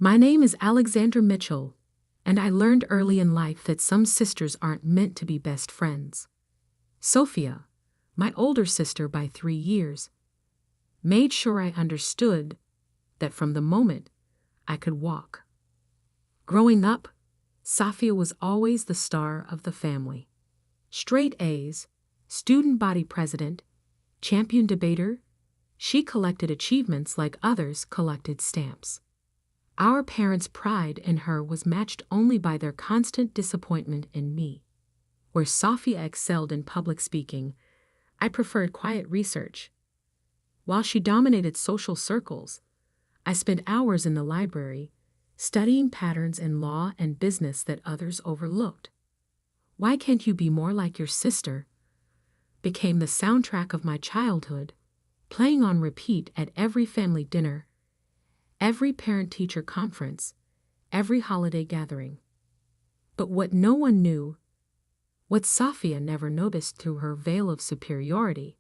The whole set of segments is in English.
My name is Alexandra Mitchell, and I learned early in life that some sisters aren't meant to be best friends. Sophia, my older sister by 3 years, made sure I understood that from the moment I could walk. Growing up, Sophia was always the star of the family. Straight A's, student body president, champion debater, she collected achievements like others collected stamps. Our parents' pride in her was matched only by their constant disappointment in me. Where Sophia excelled in public speaking, I preferred quiet research. While she dominated social circles, I spent hours in the library, studying patterns in law and business that others overlooked. "Why can't you be more like your sister?" became the soundtrack of my childhood, playing on repeat at every family dinner, every parent-teacher conference, every holiday gathering. But what no one knew, what Sophia never noticed through her veil of superiority,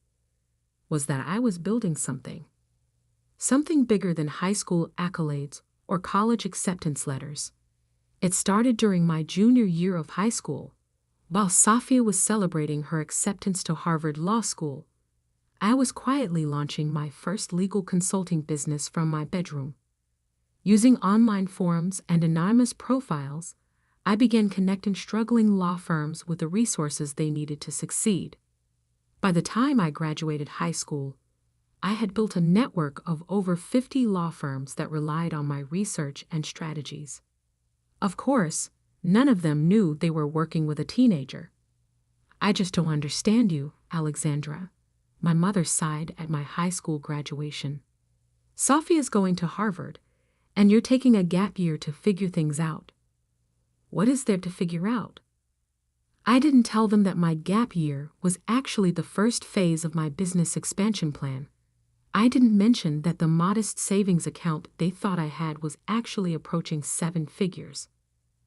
was that I was building something. Something bigger than high school accolades or college acceptance letters. It started during my junior year of high school. While Sophia was celebrating her acceptance to Harvard Law School, I was quietly launching my first legal consulting business from my bedroom. Using online forums and anonymous profiles, I began connecting struggling law firms with the resources they needed to succeed. By the time I graduated high school, I had built a network of over 50 law firms that relied on my research and strategies. Of course, none of them knew they were working with a teenager. "I just don't understand you, Alexandra," my mother sighed at my high school graduation. "Sophia's going to Harvard, and you're taking a gap year to figure things out." What is there to figure out? I didn't tell them that my gap year was actually the first phase of my business expansion plan. I didn't mention that the modest savings account they thought I had was actually approaching 7 figures.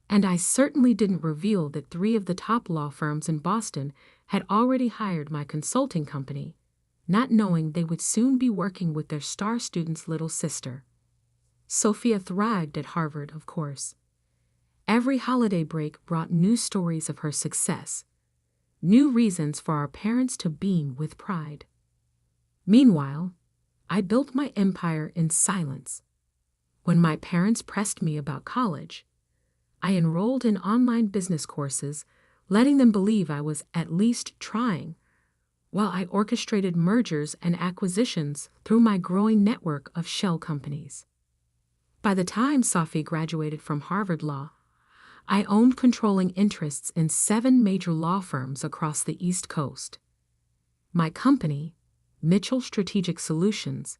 And I certainly didn't reveal that 3 of the top law firms in Boston had already hired my consulting company, not knowing they would soon be working with their star student's little sister. Sophia thrived at Harvard, of course. Every holiday break brought new stories of her success, new reasons for our parents to beam with pride. Meanwhile, I built my empire in silence. When my parents pressed me about college, I enrolled in online business courses, letting them believe I was at least trying, while I orchestrated mergers and acquisitions through my growing network of shell companies. By the time Sophie graduated from Harvard Law, I owned controlling interests in 7 major law firms across the East Coast. My company, Mitchell Strategic Solutions,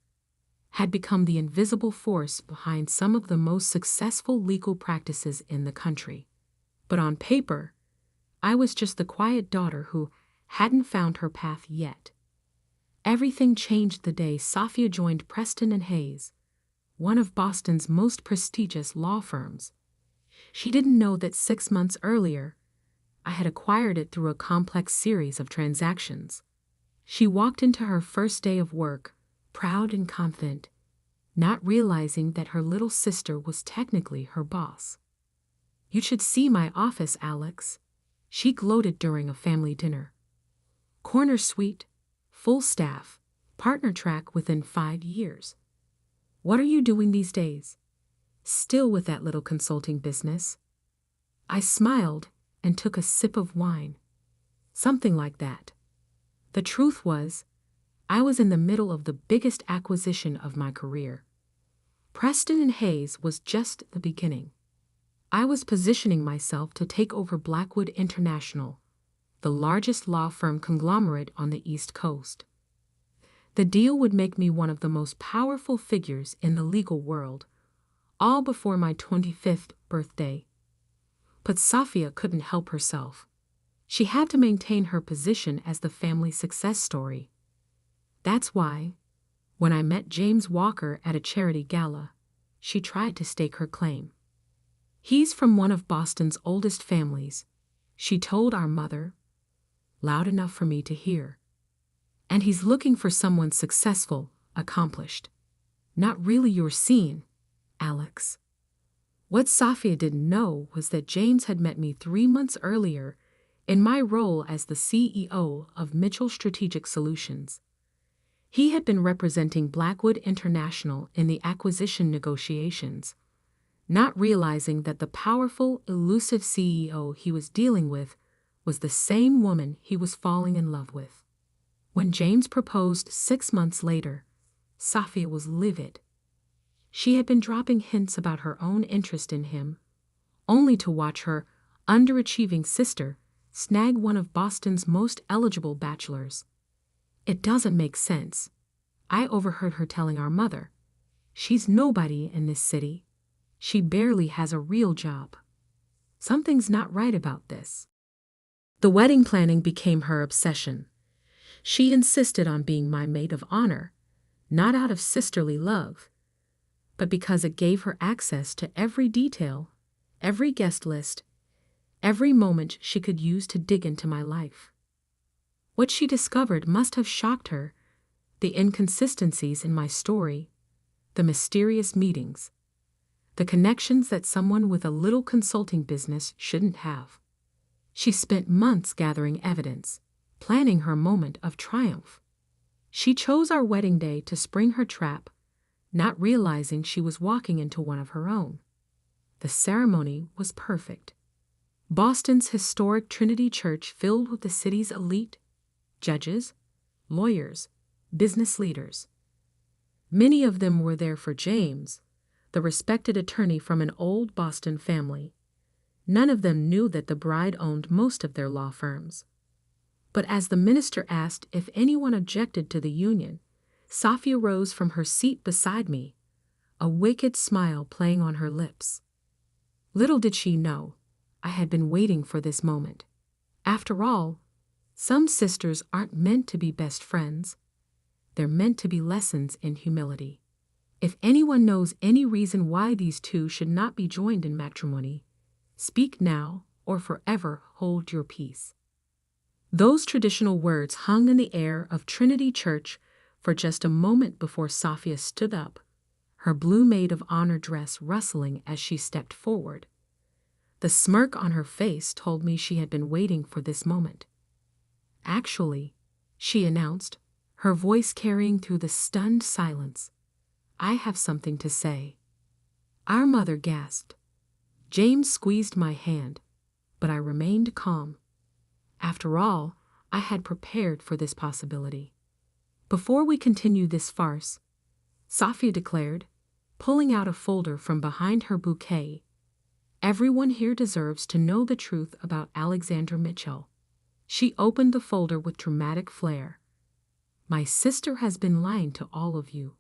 had become the invisible force behind some of the most successful legal practices in the country. But on paper, I was just the quiet daughter who hadn't found her path yet. Everything changed the day Sophia joined Preston and Hayes, one of Boston's most prestigious law firms. She didn't know that 6 months earlier, I had acquired it through a complex series of transactions. She walked into her first day of work, proud and confident, not realizing that her little sister was technically her boss. "You should see my office, Alex," she gloated during a family dinner. "Corner suite, full staff, partner track within 5 years. What are you doing these days? Still with that little consulting business?" I smiled and took a sip of wine. Something like that. The truth was, I was in the middle of the biggest acquisition of my career. Preston and Hayes was just the beginning. I was positioning myself to take over Blackwood International, the largest law firm conglomerate on the East Coast. The deal would make me one of the most powerful figures in the legal world, all before my 25th birthday. But Sophia couldn't help herself. She had to maintain her position as the family success story. That's why, when I met James Walker at a charity gala, she tried to stake her claim. "He's from one of Boston's oldest families," she told our mother, loud enough for me to hear. "And he's looking for someone successful, accomplished. Not really your scene, Alex." What Safia didn't know was that James had met me 3 months earlier in my role as the CEO of Mitchell Strategic Solutions. He had been representing Blackwood International in the acquisition negotiations, not realizing that the powerful, elusive CEO he was dealing with was the same woman he was falling in love with. When James proposed 6 months later, Safia was livid. She had been dropping hints about her own interest in him, only to watch her underachieving sister snag one of Boston's most eligible bachelors. "It doesn't make sense," I overheard her telling our mother. "She's nobody in this city. She barely has a real job. Something's not right about this." The wedding planning became her obsession. She insisted on being my maid of honor, not out of sisterly love, but because it gave her access to every detail, every guest list, every moment she could use to dig into my life. What she discovered must have shocked her: the inconsistencies in my story, the mysterious meetings, the connections that someone with a little consulting business shouldn't have. She spent months gathering evidence, planning her moment of triumph. She chose our wedding day to spring her trap, not realizing she was walking into one of her own. The ceremony was perfect. Boston's historic Trinity Church filled with the city's elite, judges, lawyers, business leaders. Many of them were there for James, the respected attorney from an old Boston family. None of them knew that the bride owned most of their law firms. But as the minister asked if anyone objected to the union, Safia rose from her seat beside me, a wicked smile playing on her lips. Little did she know, I had been waiting for this moment. After all, some sisters aren't meant to be best friends. They're meant to be lessons in humility. If anyone knows any reason why these two should not be joined in matrimony, speak now or forever hold your peace. Those traditional words hung in the air of Trinity Church for just a moment before Safia stood up, her blue maid of honor dress rustling as she stepped forward. The smirk on her face told me she had been waiting for this moment. "Actually," she announced, her voice carrying through the stunned silence, "I have something to say." Our mother gasped. James squeezed my hand, but I remained calm. After all, I had prepared for this possibility. "Before we continue this farce," Safia declared, pulling out a folder from behind her bouquet, "everyone here deserves to know the truth about Alexander Mitchell." She opened the folder with dramatic flair. "My sister has been lying to all of you.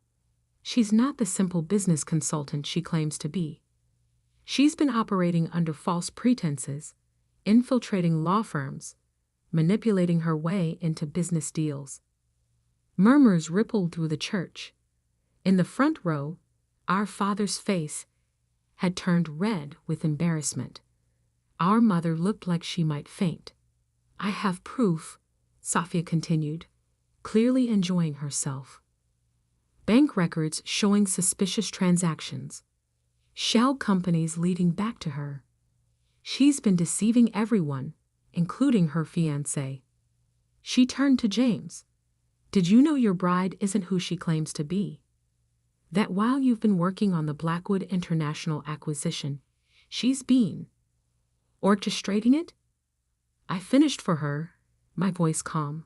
She's not the simple business consultant she claims to be. She's been operating under false pretenses, infiltrating law firms, manipulating her way into business deals." Murmurs rippled through the church. In the front row, our father's face had turned red with embarrassment. Our mother looked like she might faint. "I have proof," Safia continued, clearly enjoying herself. "Bank records showing suspicious transactions. Shell companies leading back to her. She's been deceiving everyone, including her fiancé." She turned to James. "Did you know your bride isn't who she claims to be? That while you've been working on the Blackwood International acquisition, she's been orchestrating it?" I finished for her, my voice calm.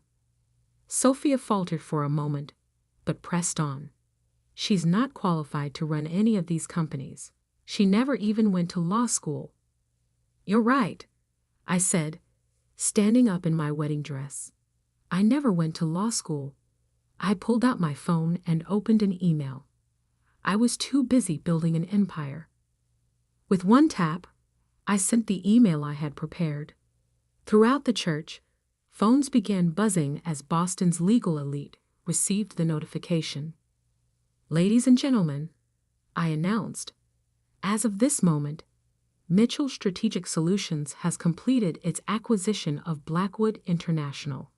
Safia faltered for a moment, but pressed on. "She's not qualified to run any of these companies. She never even went to law school." "You're right," I said, standing up in my wedding dress. "I never went to law school." I pulled out my phone and opened an email. I was too busy building an empire. With one tap, I sent the email I had prepared. Throughout the church, phones began buzzing as Boston's legal elite received the notification. "Ladies and gentlemen," I announced, "as of this moment, Mitchell Strategic Solutions has completed its acquisition of Blackwood International.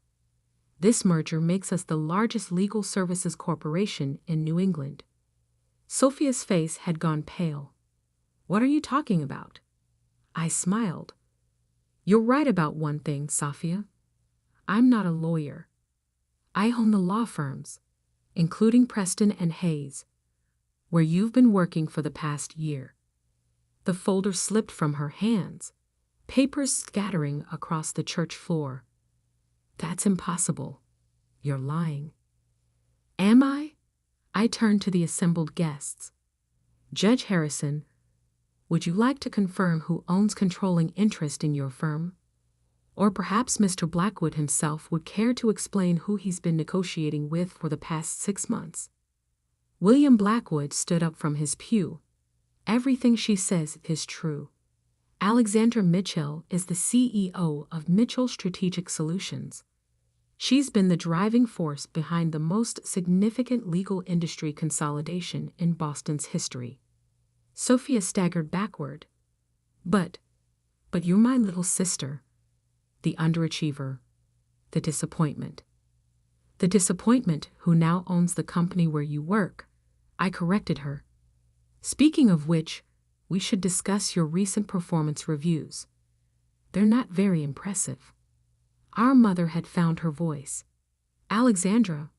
This merger makes us the largest legal services corporation in New England." Safia's face had gone pale. What are you talking about? I smiled. You're right about one thing, Sophia. I'm not a lawyer. I own the law firms, including Preston and Hayes, where you've been working for the past year. The folder slipped from her hands, papers scattering across the church floor. That's impossible. You're lying. Am I? I turned to the assembled guests. Judge Harrison, would you like to confirm who owns controlling interest in your firm? Or perhaps Mr. Blackwood himself would care to explain who he's been negotiating with for the past 6 months. William Blackwood stood up from his pew. Everything she says is true. Alexandra Mitchell is the CEO of Mitchell Strategic Solutions. She's been the driving force behind the most significant legal industry consolidation in Boston's history. Sophia staggered backward. But you're my little sister. The underachiever. The disappointment. The disappointment who now owns the company where you work. I corrected her. Speaking of which, we should discuss your recent performance reviews. They're not very impressive. Our mother had found her voice. Alexandra,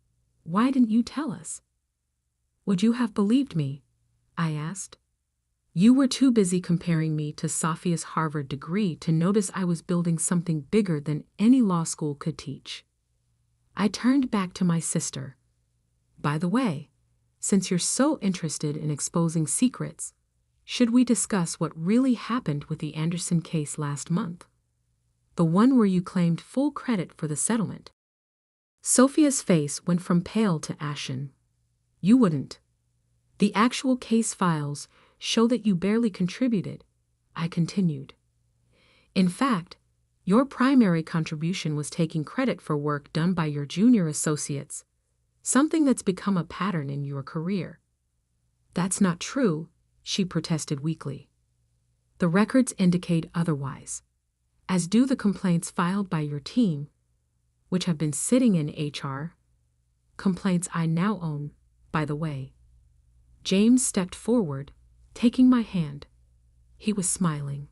why didn't you tell us? Would you have believed me? I asked. You were too busy comparing me to Sophia's Harvard degree to notice I was building something bigger than any law school could teach. I turned back to my sister. By the way, since you're so interested in exposing secrets, should we discuss what really happened with the Anderson case last month? The one where you claimed full credit for the settlement. Sophia's face went from pale to ashen. You wouldn't. The actual case files show that you barely contributed, I continued. In fact, your primary contribution was taking credit for work done by your junior associates, something that's become a pattern in your career. That's not true, she protested weakly. The records indicate otherwise, as do the complaints filed by your team, which have been sitting in HR, complaints I now own, by the way. James stepped forward, taking my hand. He was smiling.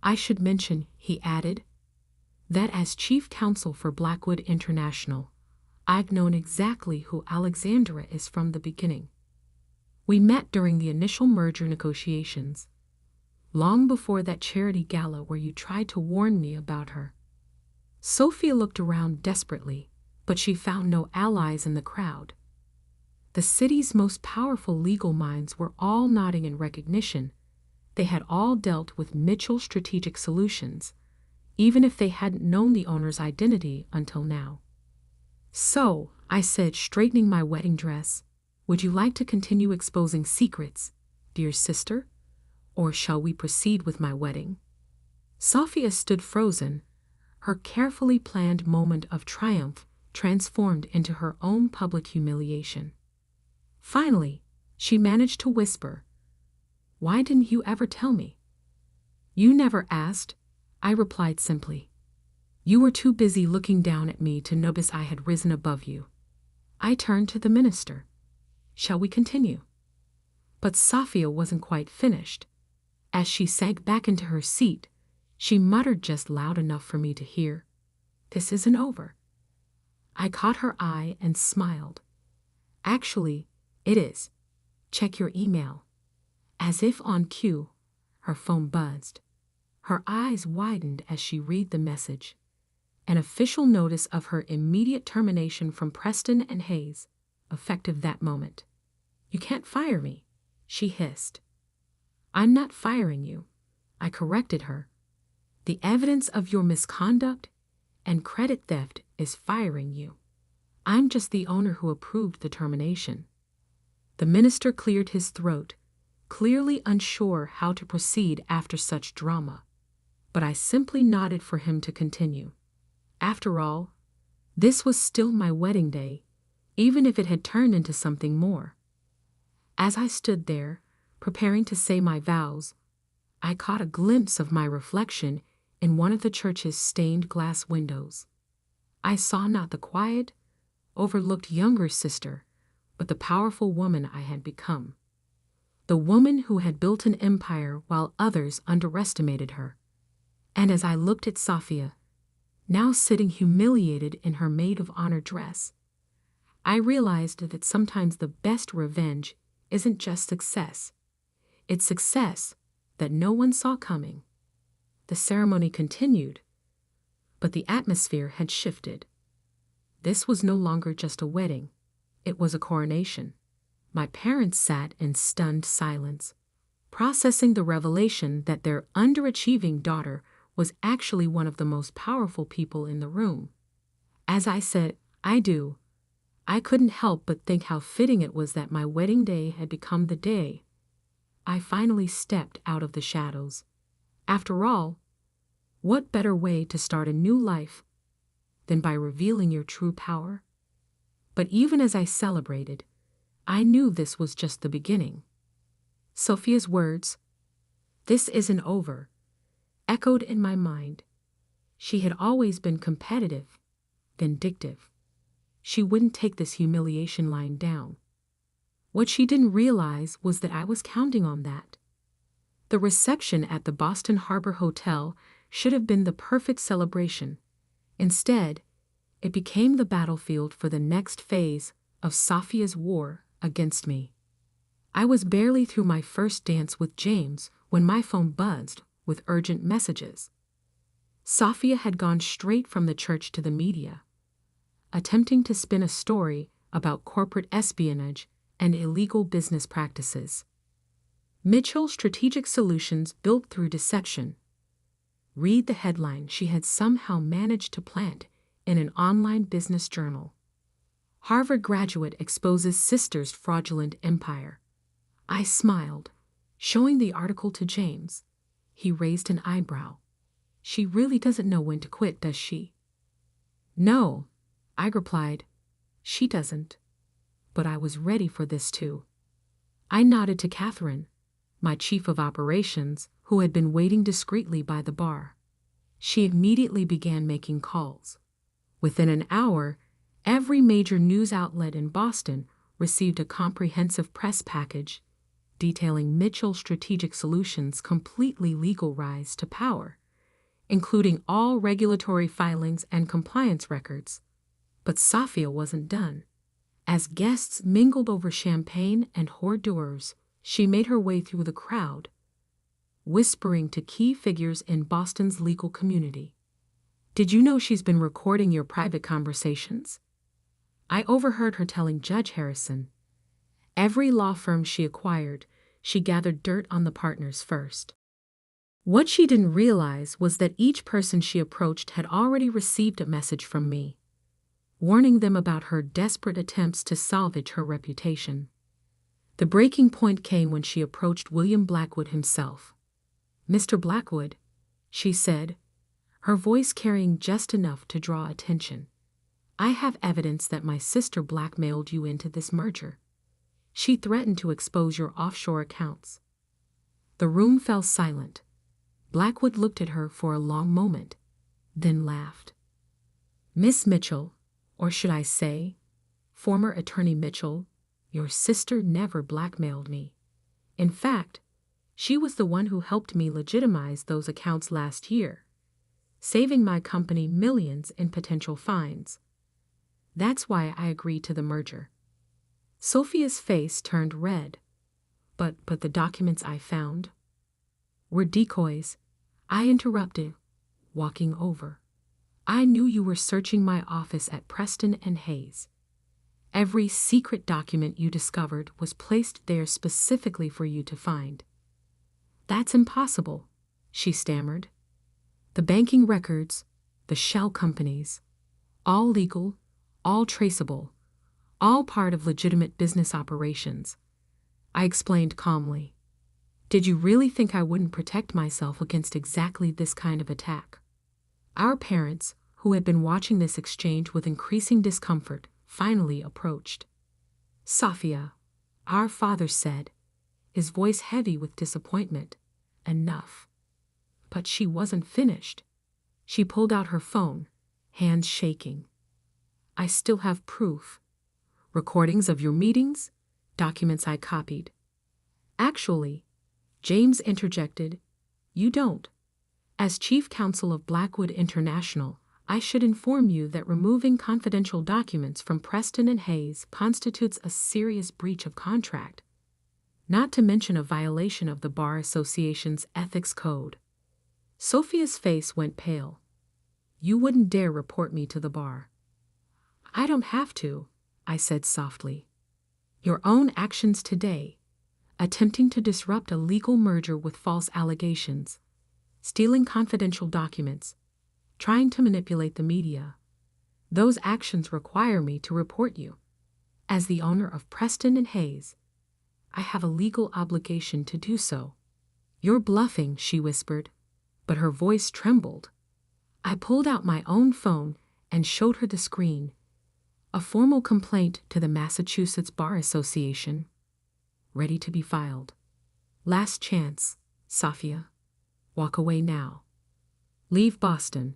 I should mention, he added, that as chief counsel for Blackwood International, I've known exactly who Alexandra is from the beginning. We met during the initial merger negotiations, long before that charity gala where you tried to warn me about her. Sophia looked around desperately, but she found no allies in the crowd. The city's most powerful legal minds were all nodding in recognition. They had all dealt with Mitchell Strategic Solutions, even if they hadn't known the owner's identity until now. So, I said, straightening my wedding dress, would you like to continue exposing secrets, dear sister? Or shall we proceed with my wedding? Sophia stood frozen, her carefully planned moment of triumph transformed into her own public humiliation. Finally, she managed to whisper, Why didn't you ever tell me? You never asked, I replied simply. You were too busy looking down at me to notice I had risen above you. I turned to the minister. Shall we continue? But Sophia wasn't quite finished. As she sank back into her seat, she muttered just loud enough for me to hear, This isn't over. I caught her eye and smiled. Actually, it is. Check your email. As if on cue, her phone buzzed. Her eyes widened as she read the message. An official notice of her immediate termination from Preston and Hayes, effective that moment. You can't fire me, she hissed. I'm not firing you, I corrected her. The evidence of your misconduct and credit theft is firing you. I'm just the owner who approved the termination. The minister cleared his throat, clearly unsure how to proceed after such drama, but I simply nodded for him to continue. After all, this was still my wedding day, even if it had turned into something more. As I stood there, preparing to say my vows, I caught a glimpse of my reflection in one of the church's stained glass windows. I saw not the quiet, overlooked younger sister, but the powerful woman I had become. the woman who had built an empire while others underestimated her. And as I looked at Sophia, now sitting humiliated in her maid of honor dress, I realized that sometimes the best revenge isn't just success. It's success that no one saw coming. The ceremony continued, but the atmosphere had shifted. This was no longer just a wedding. It was a coronation. My parents sat in stunned silence, processing the revelation that their underachieving daughter was actually one of the most powerful people in the room. As I said, "I do," I couldn't help but think how fitting it was that my wedding day had become the day I finally stepped out of the shadows. After all, what better way to start a new life than by revealing your true power? But even as I celebrated, I knew this was just the beginning. Sophia's words, "This isn't over," echoed in my mind. She had always been competitive, vindictive. She wouldn't take this humiliation lying down. What she didn't realize was that I was counting on that. The reception at the Boston Harbor Hotel should have been the perfect celebration. Instead, it became the battlefield for the next phase of Sophia's war against me. I was barely through my first dance with James when my phone buzzed with urgent messages. Sophia had gone straight from the church to the media, attempting to spin a story about corporate espionage and illegal business practices. Mitchell Strategic Solutions built through deception. Read the headline she had somehow managed to plant in an online business journal. Harvard graduate exposes sister's fraudulent empire. I smiled, showing the article to James. He raised an eyebrow. She really doesn't know when to quit, does she? No, I replied. She doesn't. But I was ready for this too. I nodded to Catherine, my chief of operations, who had been waiting discreetly by the bar. She immediately began making calls. Within an hour, every major news outlet in Boston received a comprehensive press package detailing Mitchell Strategic Solutions' completely legal rise to power, including all regulatory filings and compliance records. But Sophia wasn't done. As guests mingled over champagne and hors d'oeuvres, she made her way through the crowd, whispering to key figures in Boston's legal community. "Did you know she's been recording your private conversations?" I overheard her telling Judge Harrison. Every law firm she acquired, she gathered dirt on the partners first. What she didn't realize was that each person she approached had already received a message from me, warning them about her desperate attempts to salvage her reputation. The breaking point came when she approached William Blackwood himself. "Mr. Blackwood," she said, her voice carrying just enough to draw attention, "I have evidence that my sister blackmailed you into this merger. She threatened to expose your offshore accounts." The room fell silent. Blackwood looked at her for a long moment, then laughed. "Miss Mitchell, or should I say, former Attorney Mitchell, your sister never blackmailed me. In fact, she was the one who helped me legitimize those accounts last year, saving my company millions in potential fines. That's why I agreed to the merger." Sophia's face turned red. But the documents I found were decoys," I interrupted, walking over. "I knew you were searching my office at Preston and Hayes. Every secret document you discovered was placed there specifically for you to find." "That's impossible," she stammered. "The banking records, the shell companies, all legal, all traceable, all part of legitimate business operations," I explained calmly. "Did you really think I wouldn't protect myself against exactly this kind of attack?" Our parents, who had been watching this exchange with increasing discomfort, finally approached. "Sophia," our father said, his voice heavy with disappointment, "enough." But she wasn't finished. She pulled out her phone, hands shaking. "I still have proof. Recordings of your meetings, documents I copied. Actually, James interjected, you don't. As chief counsel of Blackwood International, I should inform you that removing confidential documents from Preston and Hayes constitutes a serious breach of contract, not to mention a violation of the Bar Association's ethics code. Sophia's face went pale. You wouldn't dare report me to the bar. I don't have to, I said softly. Your own actions today, attempting to disrupt a legal merger with false allegations, stealing confidential documents, trying to manipulate the media, those actions require me to report you. As the owner of Preston and Hayes, I have a legal obligation to do so. You're bluffing, she whispered, but her voice trembled. I pulled out my own phone and showed her the screen. A formal complaint to the Massachusetts Bar Association, ready to be filed. Last chance, Sophia. Walk away now. Leave Boston.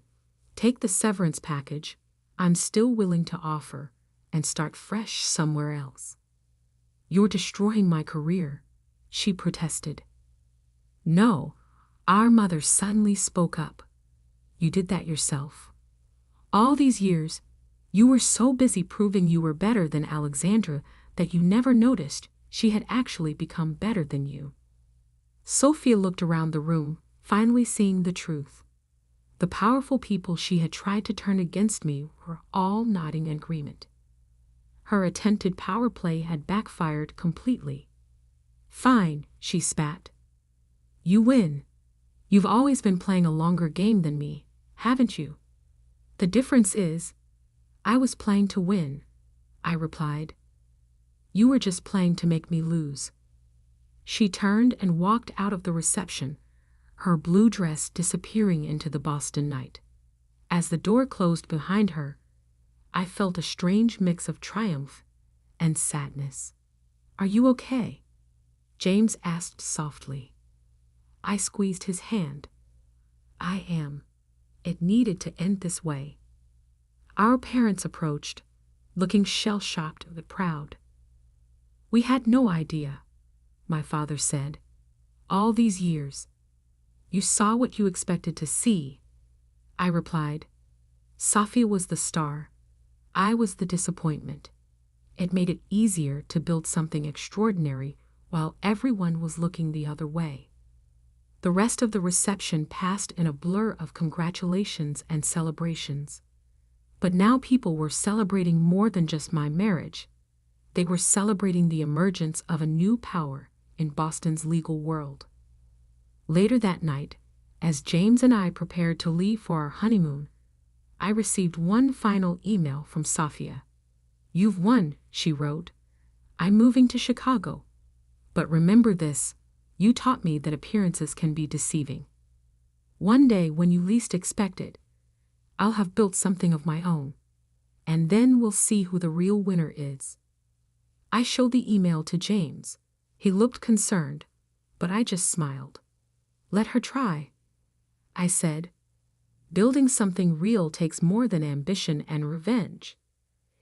Take the severance package I'm still willing to offer and start fresh somewhere else. You're destroying my career, she protested. No, our mother suddenly spoke up. You did that yourself. All these years, you were so busy proving you were better than Alexandra that you never noticed she had actually become better than you. Sophia looked around the room, finally seeing the truth. The powerful people she had tried to turn against me were all nodding in agreement. Her attempted power play had backfired completely. Fine, she spat. You win. You've always been playing a longer game than me, haven't you? The difference is, I was playing to win, I replied. You were just playing to make me lose. She turned and walked out of the reception, her blue dress disappearing into the Boston night. As the door closed behind her, I felt a strange mix of triumph and sadness. Are you okay? James asked softly. I squeezed his hand. I am. It needed to end this way. Our parents approached, looking shell-shocked but proud. We had no idea, my father said. All these years. You saw what you expected to see, I replied. Sophia was the star. I was the disappointment. It made it easier to build something extraordinary while everyone was looking the other way. The rest of the reception passed in a blur of congratulations and celebrations. But now people were celebrating more than just my marriage. They were celebrating the emergence of a new power in Boston's legal world. Later that night, as James and I prepared to leave for our honeymoon, I received one final email from Sophia. You've won, she wrote. I'm moving to Chicago. But remember this, you taught me that appearances can be deceiving. One day, when you least expect it, I'll have built something of my own, and then we'll see who the real winner is. I showed the email to James. He looked concerned, but I just smiled. Let her try, I said. Building something real takes more than ambition and revenge.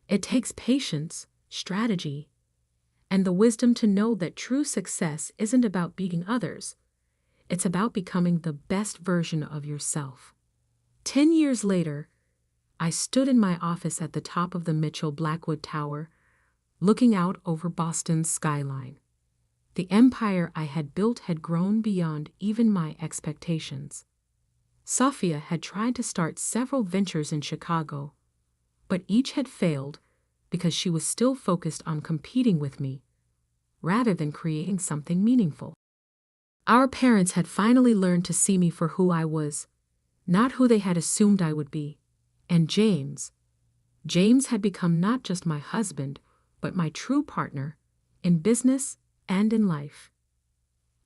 It takes patience, strategy, and the wisdom to know that true success isn't about beating others. It's about becoming the best version of yourself. 10 years later, I stood in my office at the top of the Mitchell Blackwood Tower, looking out over Boston's skyline. The empire I had built had grown beyond even my expectations. Sophia had tried to start several ventures in Chicago, but each had failed because she was still focused on competing with me, rather than creating something meaningful. Our parents had finally learned to see me for who I was, not who they had assumed I would be. And James had become not just my husband, but my true partner, in business and in life.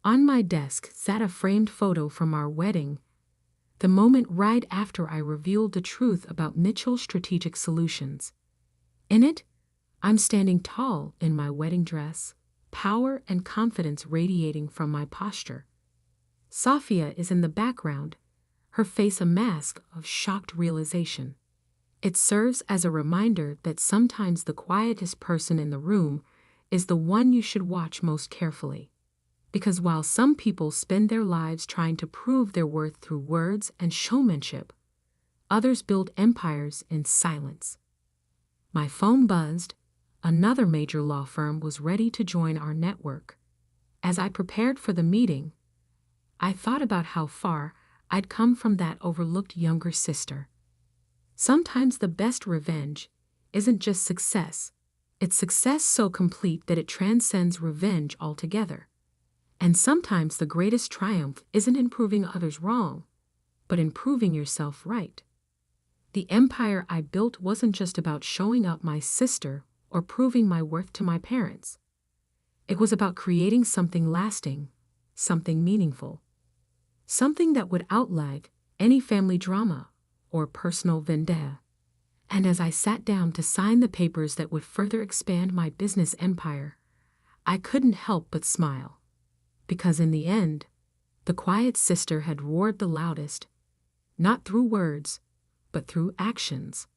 On my desk sat a framed photo from our wedding, the moment right after I revealed the truth about Mitchell Strategic Solutions. In it, I'm standing tall in my wedding dress, power and confidence radiating from my posture. Sophia is in the background, her face a mask of shocked realization. It serves as a reminder that sometimes the quietest person in the room is the one you should watch most carefully. Because while some people spend their lives trying to prove their worth through words and showmanship, others build empires in silence. My phone buzzed. Another major law firm was ready to join our network. As I prepared for the meeting, I thought about how far I'd come from that overlooked younger sister. Sometimes the best revenge isn't just success. It's success so complete that it transcends revenge altogether. And sometimes the greatest triumph isn't in proving others wrong, but in proving yourself right. The empire I built wasn't just about showing up my sister or proving my worth to my parents. It was about creating something lasting, something meaningful, something that would outlive any family drama or personal vendetta. And as I sat down to sign the papers that would further expand my business empire, I couldn't help but smile. Because in the end, the quiet sister had roared the loudest, not through words, but through actions.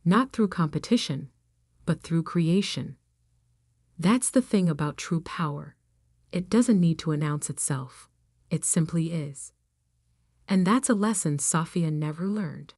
Not through competition, but through creation. That's the thing about true power. It doesn't need to announce itself. It simply is. And that's a lesson Sophia never learned.